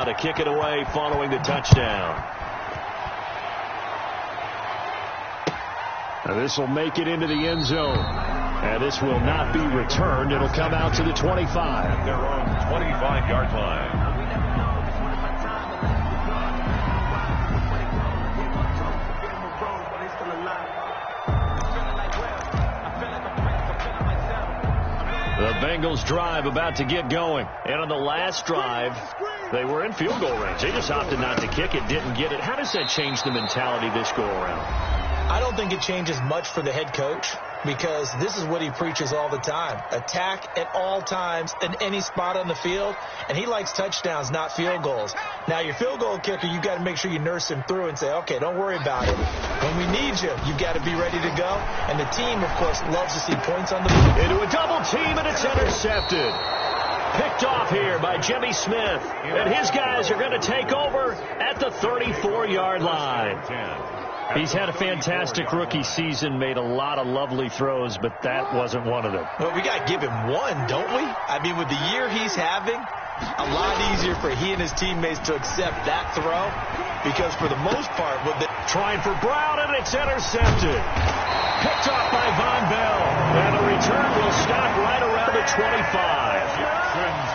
now to kick it away following the touchdown. Now this will make it into the end zone. And this will not be returned. It'll come out to the 25. At their own 25-yard line. The Bengals drive about to get going. And on the last drive, they were in field goal range. They just opted not to kick it, didn't get it. How does that change the mentality this go around? I don't think it changes much for the head coach, because this is what he preaches all the time. Attack at all times in any spot on the field, and he likes touchdowns, not field goals. Now, your field goal kicker, you've got to make sure you nurse him through and say, okay, don't worry about it. When we need you, you've got to be ready to go. And the team, of course, loves to see points on the board. Into a double team, and it's intercepted. Picked off here by Jimmy Smith. And his guys are going to take over at the 34-yard line. He's had a fantastic rookie season, made a lot of lovely throws, but that wasn't one of them. Well, we got to give him one, don't we? I mean, with the year he's having, a lot easier for he and his teammates to accept that throw, because for the most part, with the trying for Brown, and it's intercepted. Picked off by Von Bell, and the return will stop right around the 25.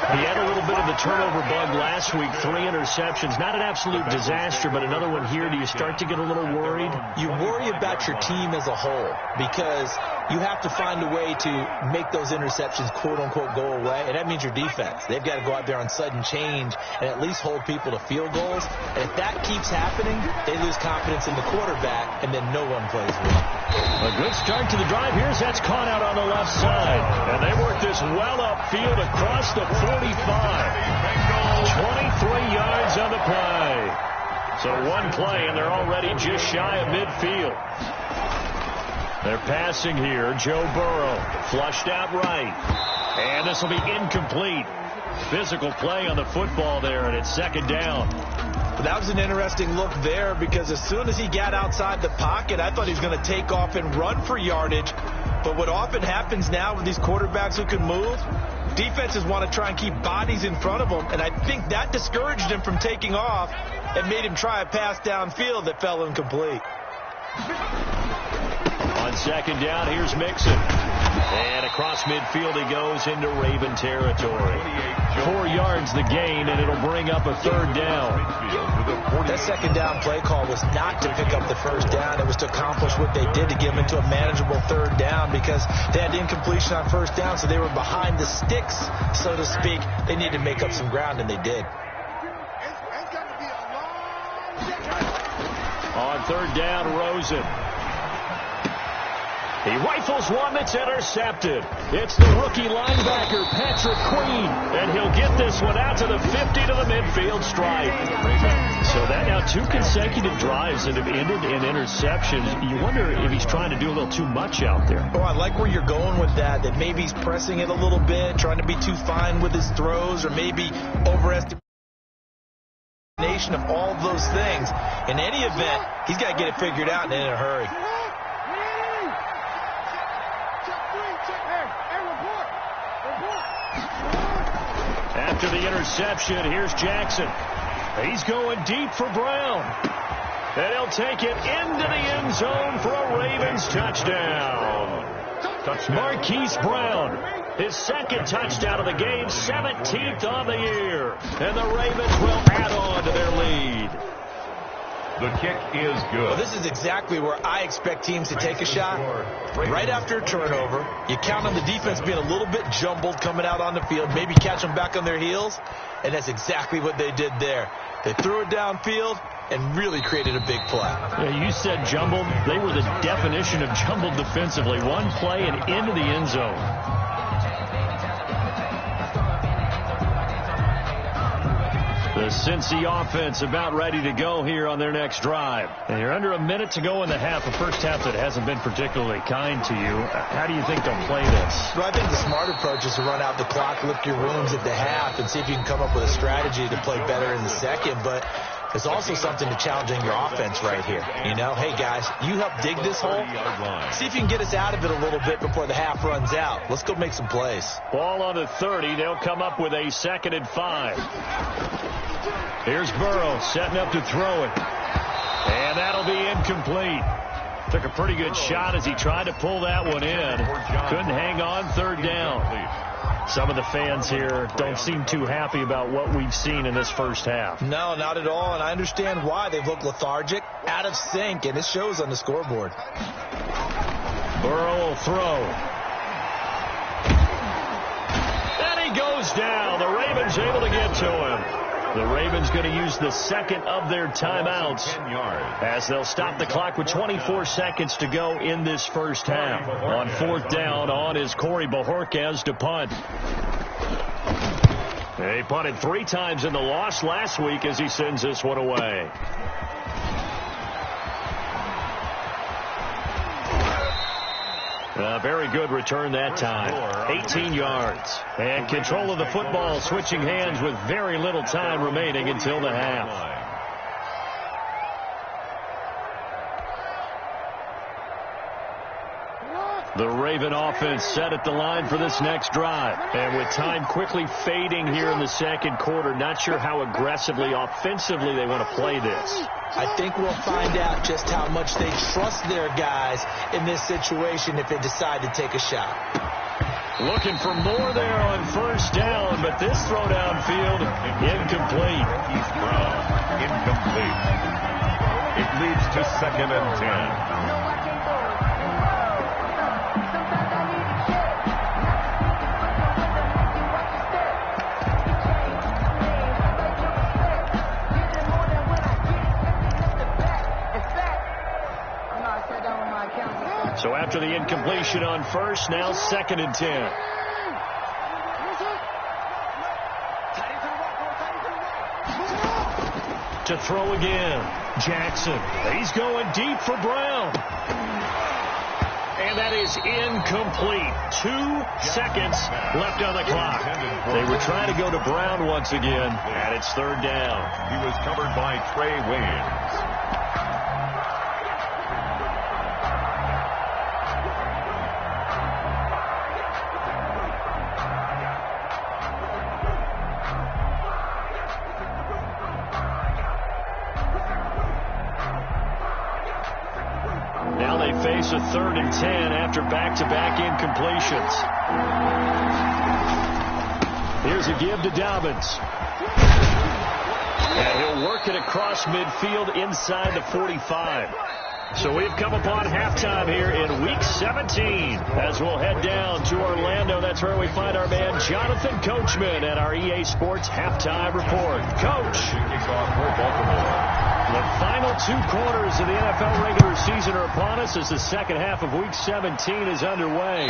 He had a little bit of the turnover bug last week, 3 interceptions. Not an absolute disaster, but another one here. Do you start to get a little worried? You worry about your team as a whole, because you have to find a way to make those interceptions, quote-unquote, go away, and that means your defense. They've got to go out there on sudden change and at least hold people to field goals. And if that keeps happening, they lose confidence in the quarterback, and then no one plays well. A good start to the drive. Here's that's caught out on the left side. And they work this well upfield across the 45. 23 yards on the play. So one play, and they're already just shy of midfield. They're passing here. Joe Burrow flushed out right. And this will be incomplete. Physical play on the football there, and it's second down. But that was an interesting look there, because as soon as he got outside the pocket, I thought he was going to take off and run for yardage. But what often happens now with these quarterbacks who can move, defenses want to try and keep bodies in front of them, and I think that discouraged him from taking off and made him try a pass downfield that fell incomplete. On second down, here's Mixon. And across midfield he goes into Raven territory. 4 yards the gain, and it'll bring up a third down. That second down play call was not to pick up the first down. It was to accomplish what they did, to get them into a manageable third down, because they had incompletion on first down, so they were behind the sticks, so to speak. They needed to make up some ground, and they did. On third down, Rosen. He rifles one that's intercepted. It's the rookie linebacker, Patrick Queen, and he'll get this one out to the 50 to the midfield stripe. So that now 2 consecutive drives that have ended in interceptions. You wonder if he's trying to do a little too much out there. Oh, I like where you're going with that maybe he's pressing it a little bit, trying to be too fine with his throws, or maybe overestimation of all of those things. In any event, he's got to get it figured out and in a hurry. After the interception, here's Jackson. He's going deep for Brown. And he'll take it into the end zone for a Ravens touchdown. Marquise Brown, his second touchdown of the game, 17th on the year. And the Ravens will add on to their lead. The kick is good. Well, this is exactly where I expect teams to take a shot. Right after a turnover, you count on the defense being a little bit jumbled coming out on the field, maybe catch them back on their heels, and that's exactly what they did there. They threw it downfield and really created a big play. Yeah, you said jumbled. They were the definition of jumbled defensively. One play and into the end zone. The Cincy offense about ready to go here on their next drive. And you're under a minute to go in the half, a first half that hasn't been particularly kind to you. How do you think they'll play this? Well, I think the smart approach is to run out the clock, lick your wounds at the half, and see if you can come up with a strategy to play better in the second. But there's also something to challenging your offense right here. You know, hey, guys, you help dig this hole. See if you can get us out of it a little bit before the half runs out. Let's go make some plays. Ball on the 30. They'll come up with a 2nd and 5. Here's Burrow setting up to throw it. And that'll be incomplete. Took a pretty good shot as he tried to pull that one in. Couldn't hang on, third down. Some of the fans here don't seem too happy about what we've seen in this first half. No, not at all, and I understand why. They've looked lethargic, out of sync, and it shows on the scoreboard. Burrow will throw. And he goes down. The Ravens able to get to him. The Ravens going to use the second of their timeouts as they'll stop the clock with 24 seconds to go in this first half. On fourth down, on is Corey Bojorquez to punt. He punted 3 times in the loss last week as he sends this one away. A very good return that time. 18 yards. And control of the football switching hands with very little time remaining until the half. The Raven offense set at the line for this next drive. And with time quickly fading here in the second quarter, not sure how aggressively, offensively they want to play this. I think we'll find out just how much they trust their guys in this situation if they decide to take a shot. Looking for more there on first down, but this throw downfield, incomplete. He's thrown. Incomplete. It leads to 2nd and 10. So after the incompletion on first, now 2nd and 10. To throw again, Jackson. He's going deep for Brown. And that is incomplete. 2 seconds left on the clock. They were trying to go to Brown once again, and it's 3rd down. He was covered by Trey Waynes. Face a 3rd and 10 after back-to-back incompletions. Here's a give to Dobbins. And he'll work it across midfield inside the 45. So we've come upon halftime here in Week 17 as we'll head down to Orlando. That's where we find our man Jonathan Coachman at our EA Sports Halftime Report. Coach. Kickoff for Baltimore. The final 2 quarters of the NFL regular season are upon us as the second half of Week 17 is underway.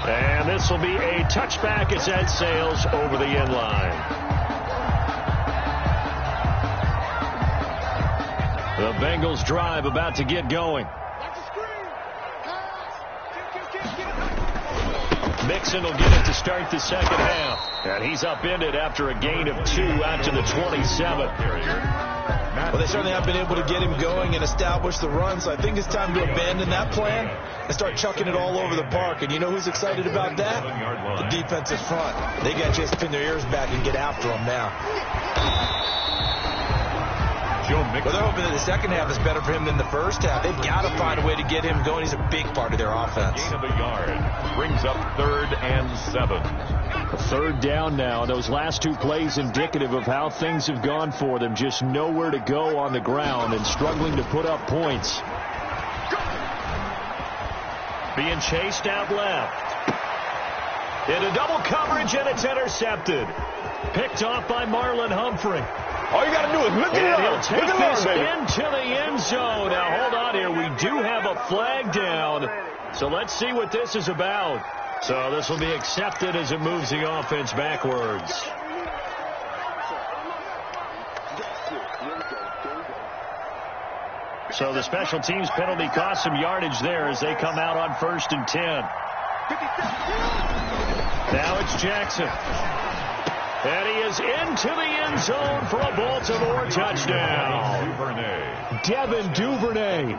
And this will be a touchback as that sails over the end line. The Bengals drive about to get going. Mixon will get it to start the second half. And he's upended after a gain of 2 out to the 27. Well, they certainly have been able to get him going and establish the run, so I think it's time to abandon that plan and start chucking it all over the park. And you know who's excited about that? The defensive front. They got to just pin their ears back and get after him now. Well, they're hoping that the second half is better for him than the first half. They've got to find a way to get him going. He's a big part of their offense. Gain of a yard brings up 3rd and 7. 3rd down now. Those last 2 plays indicative of how things have gone for them. Just nowhere to go on the ground and struggling to put up points. Being chased out left. Into double coverage, and it's intercepted. Picked off by Marlon Humphrey. All you got to do is look at it. He'll take this into the end zone. Now, hold on here. We do have a flag down. So let's see what this is about. So this will be accepted as it moves the offense backwards. So the special teams penalty cost some yardage there as they come out on 1st and 10. Now it's Jackson. And he is into the end zone for a Baltimore touchdown. Devin Duvernay,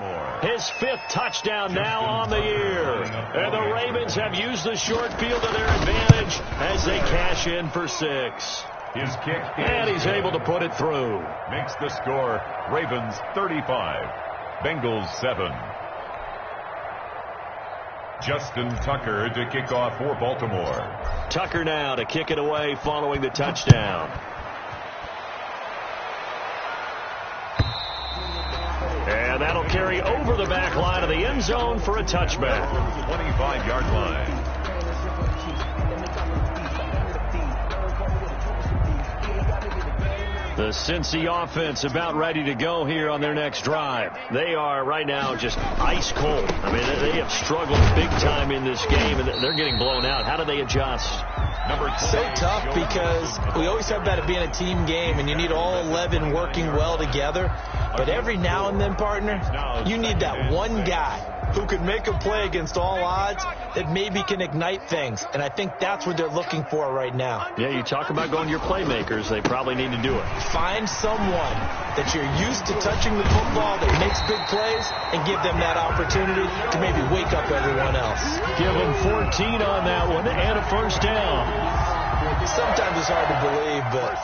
his 5th touchdown now on the year. And the Ravens have used the short field to their advantage as they cash in for 6. His kick And he's able to put it through. Makes the score Ravens 35, Bengals 7. Justin Tucker to kick off for Baltimore. Tucker now to kick it away following the touchdown. And that'll carry over the back line of the end zone for a touchback. 25-yard line. The Cincy offense about ready to go here on their next drive. They are right now just ice cold. I mean, they have struggled big time in this game, and they're getting blown out. How do they adjust? So tough because we always talk about it being a team game, and you need all 11 working well together. But every now and then, partner, you need that one guy who can make a play against all odds that maybe can ignite things. And I think that's what they're looking for right now. Yeah, you talk about going to your playmakers. They probably need to do it. Find someone that you're used to touching the football that makes big plays and give them that opportunity to maybe wake up everyone else. Give them 14 on that one and a first down. Sometimes it's hard to believe, but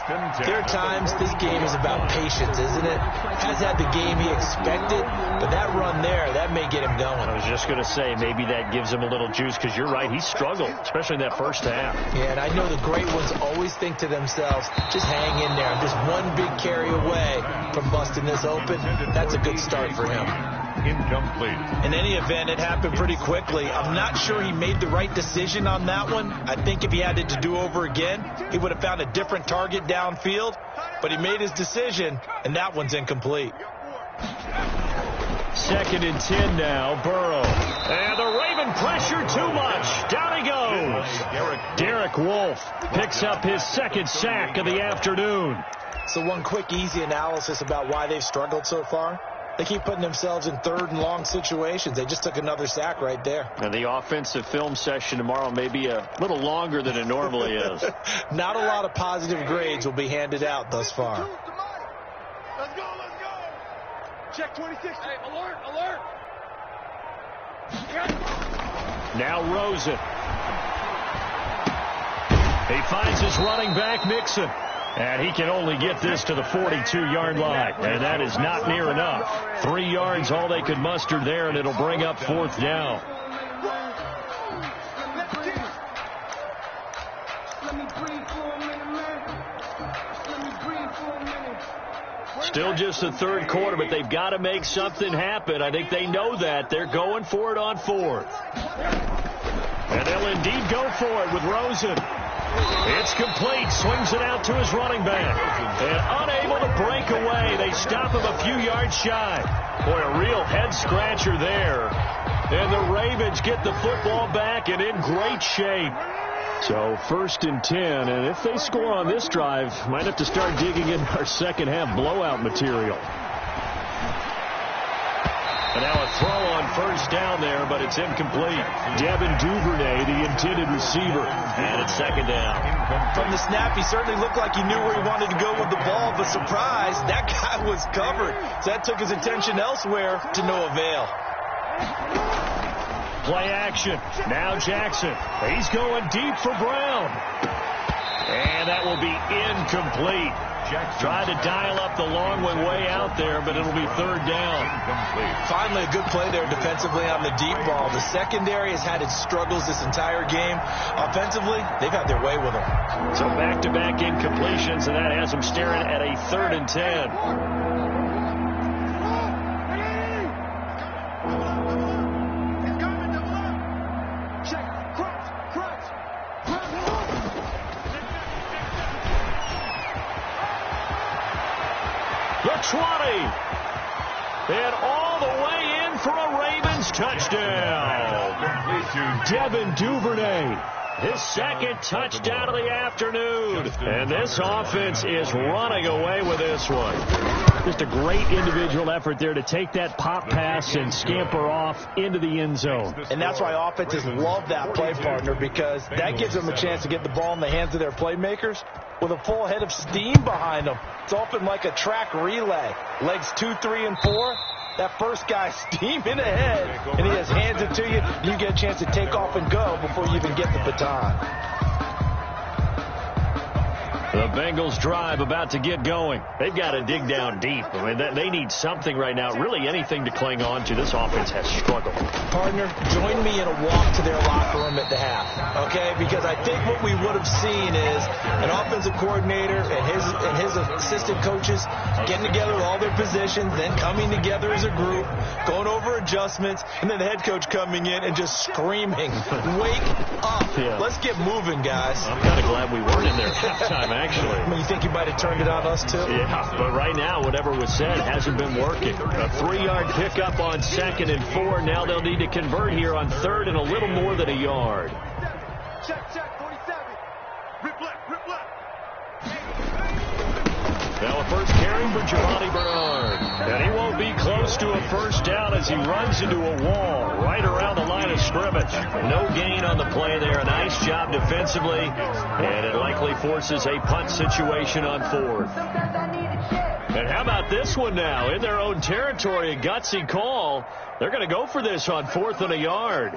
there are times this game is about patience, isn't it? Has had the game he expected, but that run there, that may get him going. I was just going to say, maybe that gives him a little juice, because you're right, he struggled, especially in that first half. Yeah, and I know the great ones always think to themselves, just hang in there. I'm just one big carry away from busting this open. That's a good start for him. Incomplete. In any event, it happened pretty quickly. I'm not sure he made the right decision on that one. I think if he had it to do over again, he would have found a different target downfield. But he made his decision, and that one's incomplete. 2nd and 10 now, Burrow. And the Raven pressure too much. Down he goes. Derek Wolfe picks up his 2nd sack of the afternoon. So one quick, easy analysis about why they've struggled so far. They keep putting themselves in 3rd and long situations. They just took another sack right there. And the offensive film session tomorrow may be a little longer than it normally is. Not a lot of positive grades will be handed out thus far. Let's go, let's go. Check 26. Hey, alert, alert. Now Rosen. He finds his running back, Mixon. And he can only get this to the 42-yard line. And that is not near enough. 3 yards, all they could muster there, and it'll bring up 4th down. Still just the 3rd quarter, but they've got to make something happen. I think they know that. They're going for it on 4th. And they'll indeed go for it with Rosen. It's complete. Swings it out to his running back. And unable to break away. They stop him a few yards shy. Boy, a real head-scratcher there. And the Ravens get the football back and in great shape. So 1st and 10. And if they score on this drive, might have to start digging in our second-half blowout material. And now a throw on 1st down there, but it's incomplete. Devin Duvernay, the intended receiver. And it's 2nd down. From the snap, he certainly looked like he knew where he wanted to go with the ball, but surprise, that guy was covered. So that took his attention elsewhere to no avail. Play action. Now Jackson. He's going deep for Brown. And that will be incomplete. Tried to dial up the long one way out there, but it'll be 3rd down. Finally, a good play there defensively on the deep ball. The secondary has had its struggles this entire game. Offensively, they've had their way with them. So back-to-back incompletions, and that has them staring at a 3rd and 10. The 20. And all the way in for a Ravens touchdown. Devin Duvernay. His 2nd touchdown of the afternoon. And this offense is running away with this one. Just a great individual effort there to take that pop pass and scamper off into the end zone. And that's why offenses love that play, partner, because that gives them a chance to get the ball in the hands of their playmakers with a full head of steam behind them. It's often like a track relay. Legs 2, 3, and 4. That first guy steaming ahead, and he has hands it to you. You get a chance to take off and go before you even get the baton. The Bengals drive about to get going. They've got to dig down deep. I mean, they need something right now, really anything to cling on to. This offense has struggled. Partner, join me in a walk to their locker room at the half, okay? Because I think what we would have seen is an offensive coordinator and his assistant coaches getting together with all their positions, then coming together as a group, going over adjustments, and then the head coach coming in and just screaming, "Wake up. Yeah. Let's get moving, guys." I'm kind of glad we weren't in there at halftime, actually. I mean, you think you might have turned it on us, too? Yeah, but right now, whatever was said hasn't been working. A 3-yard pickup on 2nd and 4. Now they'll need to convert here on 3rd and a little more than a yard. Check, 47. Rip left. Now a first carry for Giovanni Bernard. And he won't be close to a first down as he runs into a wall right around the line of scrimmage. No gain on the play there. A nice job defensively. And it likely forces a punt situation on 4th. And how about this one now? In their own territory, a gutsy call. They're going to go for this on 4th and a yard.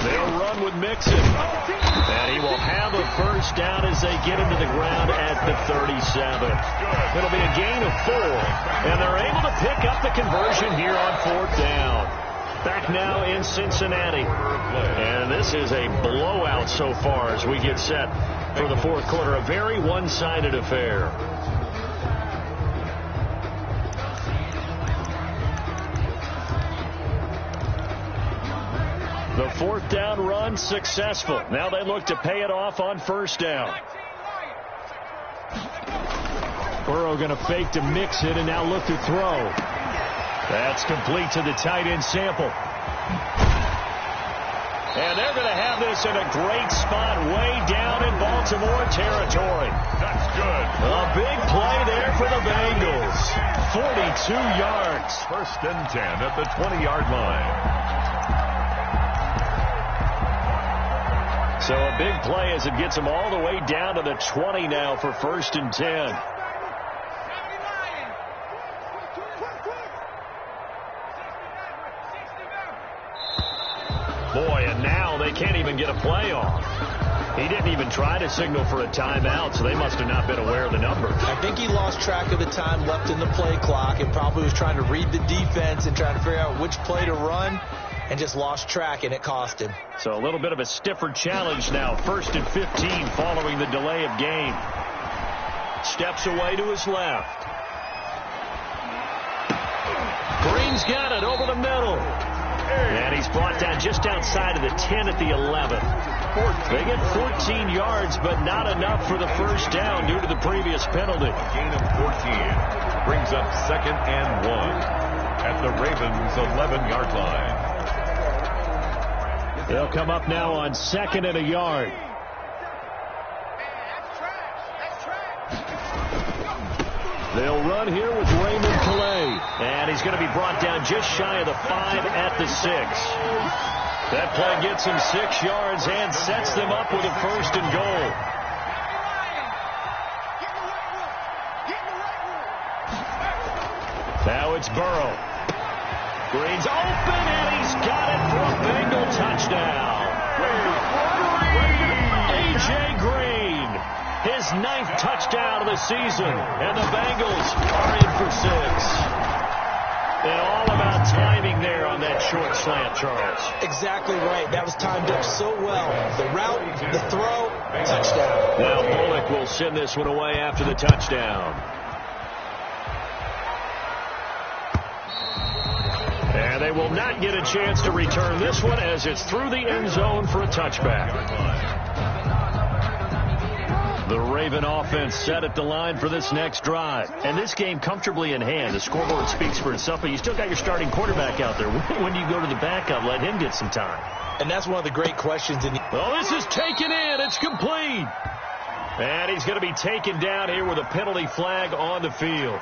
They'll run with Mixon. And he will have a first down as they get him to the ground at the 37. It'll be a gain of 4. And they're able to pick up the conversion here on 4th down. Back now in Cincinnati. And this is a blowout so far as we get set for the 4th quarter. A very one-sided affair. The 4th down run successful. Now they look to pay it off on 1st down. Burrow going to fake to Mixon and now look to throw. That's complete to the tight end Sample. And they're going to have this in a great spot way down in Baltimore territory. That's good. A big play there for the Bengals. 42 yards. 1st and 10 at the 20-yard line. So a big play as it gets them all the way down to the 20 now for 1st and 10. Boy, and now they can't even get a play off. He didn't even try to signal for a timeout, so they must have not been aware of the numbers. I think he lost track of the time left in the play clock and probably was trying to read the defense and trying to figure out which play to run and just lost track, and it cost him. So a little bit of a stiffer challenge now. 1st and 15 following the delay of game. Steps away to his left. Green's got it over the middle. And he's brought down just outside of the 10 at the 11. They get 14 yards, but not enough for the first down due to the previous penalty. Gain of 14 brings up 2nd and 1 at the Ravens' 11-yard line. They'll come up now on 2nd and a yard. They'll run here with Raymond Calais. And he's going to be brought down just shy of the 5 at the 6. That play gets him 6 yards and sets them up with a 1st and goal. Now it's Burrow. Green's open, and he's got it for a Bengal touchdown. A.J. Green, his 9th touchdown of the season, and the Bengals are in for 6. And all about timing there on that short slant, Charles. Exactly right. That was timed up so well. The route, the throw, touchdown. Now Bullock will send this one away after the touchdown. And they will not get a chance to return this one as it's through the end zone for a touchback. The Raven offense set at the line for this next drive. And this game comfortably in hand. The scoreboard speaks for itself, but you still got your starting quarterback out there. When do you go to the backup? Let him get some time. And that's one of the great questions. Oh, this is taken in. It's complete. And he's going to be taken down here with a penalty flag on the field.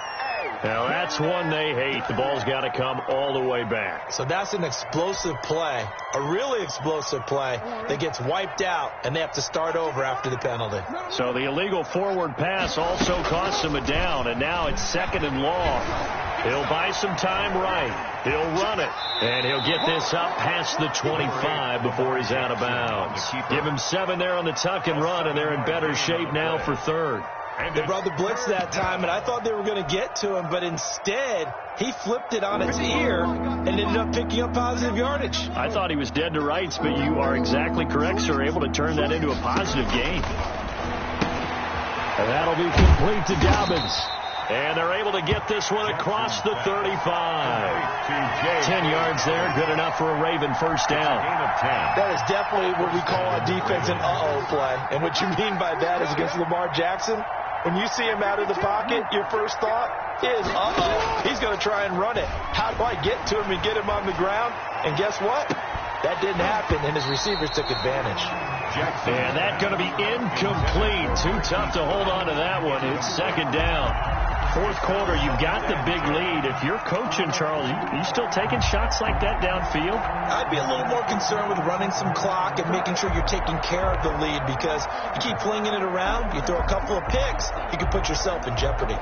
Now, that's one they hate. The ball's got to come all the way back. So that's an explosive play, a really explosive play that gets wiped out, and they have to start over after the penalty. So the illegal forward pass also costs them a down, and now it's 2nd and long. He'll buy some time right. He'll run it. And he'll get this up past the 25 before he's out of bounds. Give him 7 there on the tuck and run, and they're in better shape now for third. They brought the blitz that time, and I thought they were going to get to him, but instead he flipped it on its ear and ended up picking up positive yardage. I thought he was dead to rights, but you are exactly correct, sir, able to turn that into a positive gain. And that'll be complete to Dobbins. And they're able to get this one across the 35. 10 yards there, good enough for a Raven first down. That is definitely what we call on defense an uh-oh play. And what you mean by that is against Lamar Jackson, when you see him out of the pocket, your first thought is, uh-oh, he's going to try and run it. How do I get to him and get him on the ground? And guess what? That didn't happen, and his receivers took advantage. And that's going to be incomplete. Too tough to hold on to that one. It's second down. Fourth quarter, you've got the big lead. If you're coaching, Charles, you still taking shots like that downfield? I'd be a little more concerned with running some clock and making sure you're taking care of the lead, because you keep flinging it around, you throw a couple of picks, you can put yourself in jeopardy.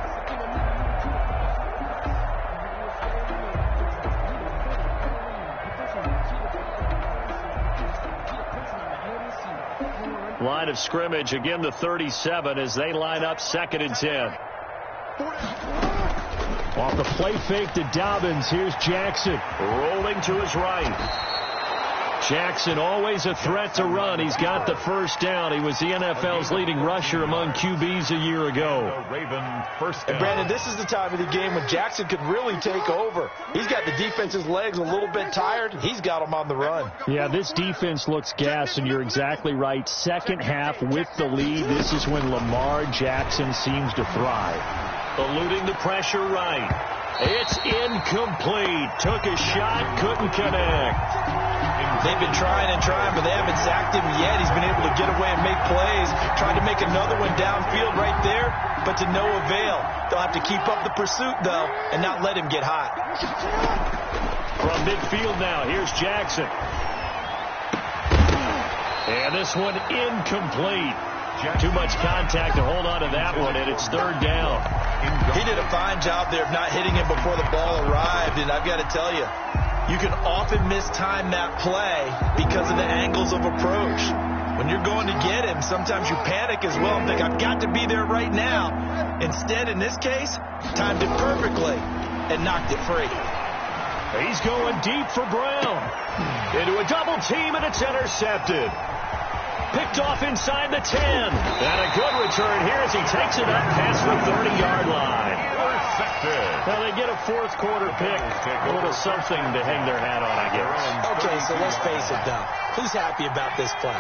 Line of scrimmage, again the 37 as they line up 2nd and 10. Off the play fake to Dobbins, here's Jackson rolling to his right. Jackson always a threat to run. He's got the first down. He was the NFL's leading rusher among QBs a year ago. Raven first down. And Brandon, this is the time of the game when Jackson could really take over. He's got the defense's legs a little bit tired. He's got them on the run. Yeah, this defense looks gassed, and you're exactly right. Second half with the lead, this is when Lamar Jackson seems to thrive. Eluding the pressure right. It's incomplete. Took a shot, couldn't connect. They've been trying and trying, but they haven't sacked him yet. He's been able to get away and make plays. Tried to make another one downfield right there, but to no avail. They'll have to keep up the pursuit, though, and not let him get hot. From midfield now, here's Jackson. And this one incomplete. Too much contact to hold on to that one, and it's third down. He did a fine job there of not hitting him before the ball arrived, and I've got to tell you, you can often mistime that play because of the angles of approach. When you're going to get him, sometimes you panic as well and think, I've got to be there right now. Instead, in this case, timed it perfectly and knocked it free. He's going deep for Brown. Into a double team, and it's intercepted. Picked off inside the 10. And a good return here as he takes it up past the 30-yard line. Now they get a fourth quarter pick. A little something to hang their hat on, I guess. Okay, so let's face it, though. Who's happy about this play?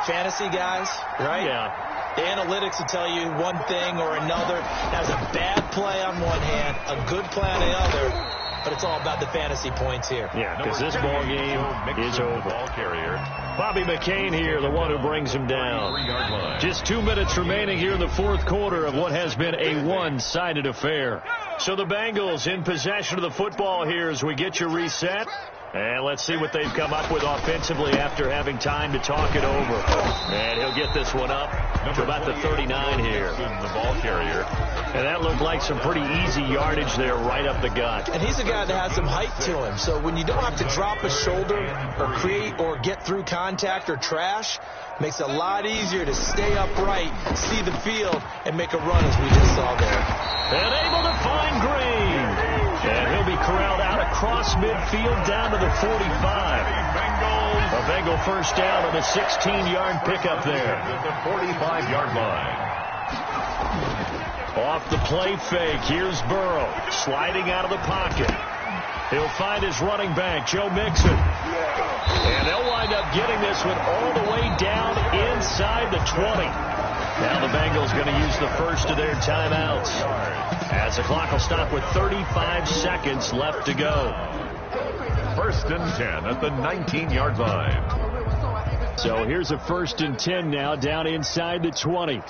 Fantasy guys, right? Yeah. The analytics will tell you one thing or another. Has a bad play on one hand, a good play on the other. But it's all about the fantasy points here. Yeah, because this ball game is over. Ball carrier. Bobby McCain here, the one who brings him down. Just 2 minutes remaining here in the fourth quarter of what has been a one-sided affair. So the Bengals in possession of the football here as we get you reset. And let's see what they've come up with offensively after having time to talk it over. And he'll get this one up to about the 39 here. The ball carrier. And that looked like some pretty easy yardage there right up the gut. And he's a guy that has some height to him. So when you don't have to drop a shoulder or create or get through contact or trash, makes it a lot easier to stay upright, see the field, and make a run as we just saw there. And able to find Green. And he'll be corralled out across midfield down to the 45. A Bengal first down on the 16-yard pickup there. The 45-yard line. Off the play fake, here's Burrow sliding out of the pocket. He'll find his running back, Joe Mixon. And they'll wind up getting this one all the way down inside the 20. Now the Bengals going to use the first of their timeouts, as the clock will stop with 35 seconds left to go. First and 10 at the 19-yard line. So here's a first and 10 now down inside the 20.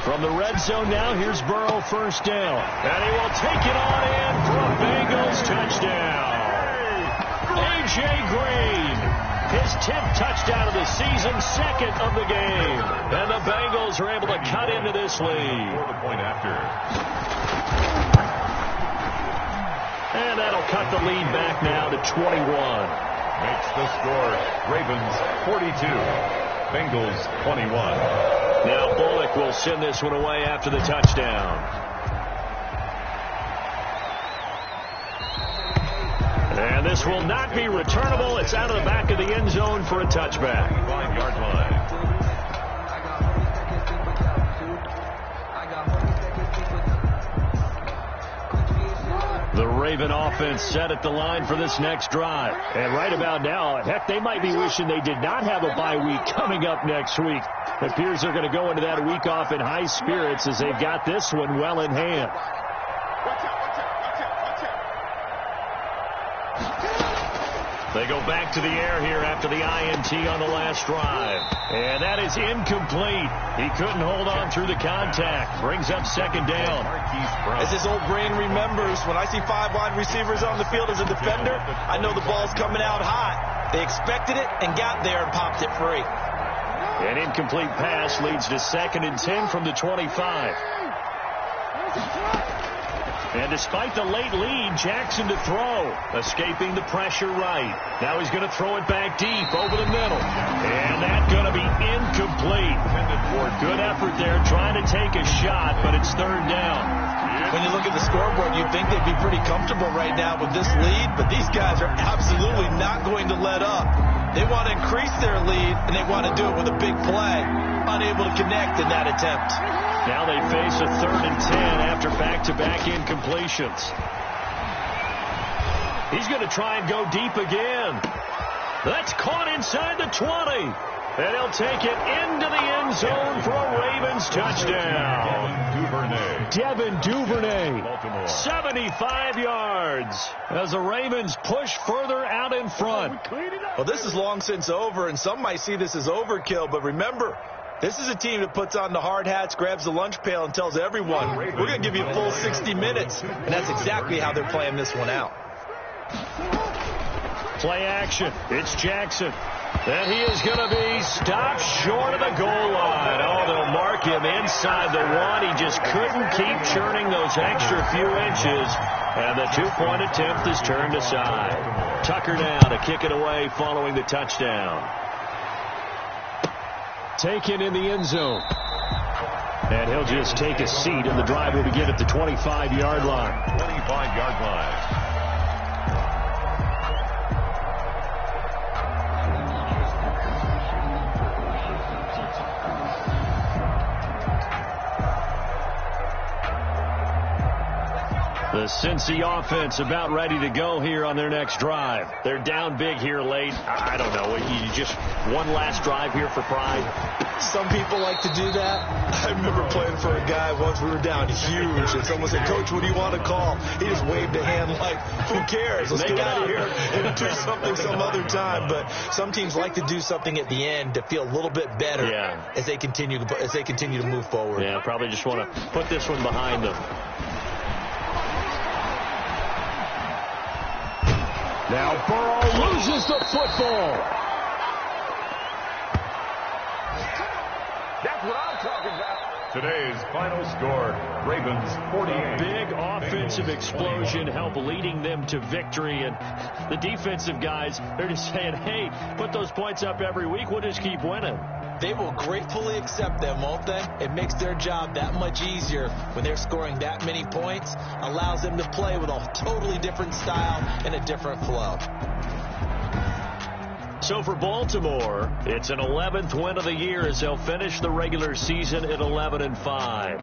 From the red zone now, here's Burrow first down. And he will take it on in for a Bengals touchdown. A.J. Green His 10th touchdown of the season, second of the game. And the Bengals are able to cut into this lead. For the point after. And that'll cut the lead back now to 21. Makes the score Ravens 42, Bengals 21. Now Bullock will send this one away after the touchdown. And this will not be returnable. It's out of the back of the end zone for a touchback. 5-yard line. The Raven offense set at the line for this next drive. And right about now, heck, they might be wishing they did not have a bye week coming up next week. It appears they're going to go into that week off in high spirits as they've got this one well in hand. They go back to the air here after the INT on the last drive. And that is incomplete. He couldn't hold on through the contact. Brings up second down. As his old brain remembers, when I see 5 wide receivers on the field as a defender, I know the ball's coming out hot. They expected it and got there and popped it free. An incomplete pass leads to 2nd and 10 from the 25. And despite the late lead, Jackson to throw, escaping the pressure right. Now he's going to throw it back deep over the middle. And that's going to be incomplete. Good effort there, trying to take a shot, but it's 3rd down. When you look at the scoreboard, you'd think they'd be pretty comfortable right now with this lead, but these guys are absolutely not going to let up. They want to increase their lead, and they want to do it with a big play. Unable to connect in that attempt. Now they face a 3rd and 10 after back-to-back incompletions. He's going to try and go deep again. That's caught inside the 20. And he'll take it into the end zone for a Ravens touchdown. Devin Duvernay, Baltimore. 75 yards as the Ravens push further out in front. Well, this is long since over, and some might see this as overkill, but remember, this is a team that puts on the hard hats, grabs the lunch pail, and tells everyone, we're going to give you a full 60 minutes. And that's exactly how they're playing this one out. Play action. It's Jackson. And he is going to be stopped short of the goal line. Oh, they'll mark him inside the 1. He just couldn't keep churning those extra few inches. And the 2-point attempt is turned aside. Tucker down to kick it away following the touchdown. Taken in the end zone. And he'll just take a seat, and the drive will begin at the 25-yard line. 25-yard line. The Cincy offense about ready to go here on their next drive. They're down big here late. I don't know. You just one last drive here for pride. Some people like to do that. I remember playing for a guy once. We were down huge, and someone said, Coach, what do you want to call? He just waved a hand like, who cares? Let's get out of here and do something some other time. But some teams like to do something at the end to feel a little bit better as they continue to move forward. Yeah, probably just want to put this one behind them. Now Burrow loses the football. That's what I'm talking about. Today's final score, Ravens 48. Big offensive explosion help leading them to victory. And the defensive guys, they're just saying, hey, put those points up every week. We'll just keep winning. They will gratefully accept them, won't they? It makes their job that much easier when they're scoring that many points. Allows them to play with a totally different style and a different flow. So for Baltimore, it's an 11th win of the year as they'll finish the regular season at 11-5.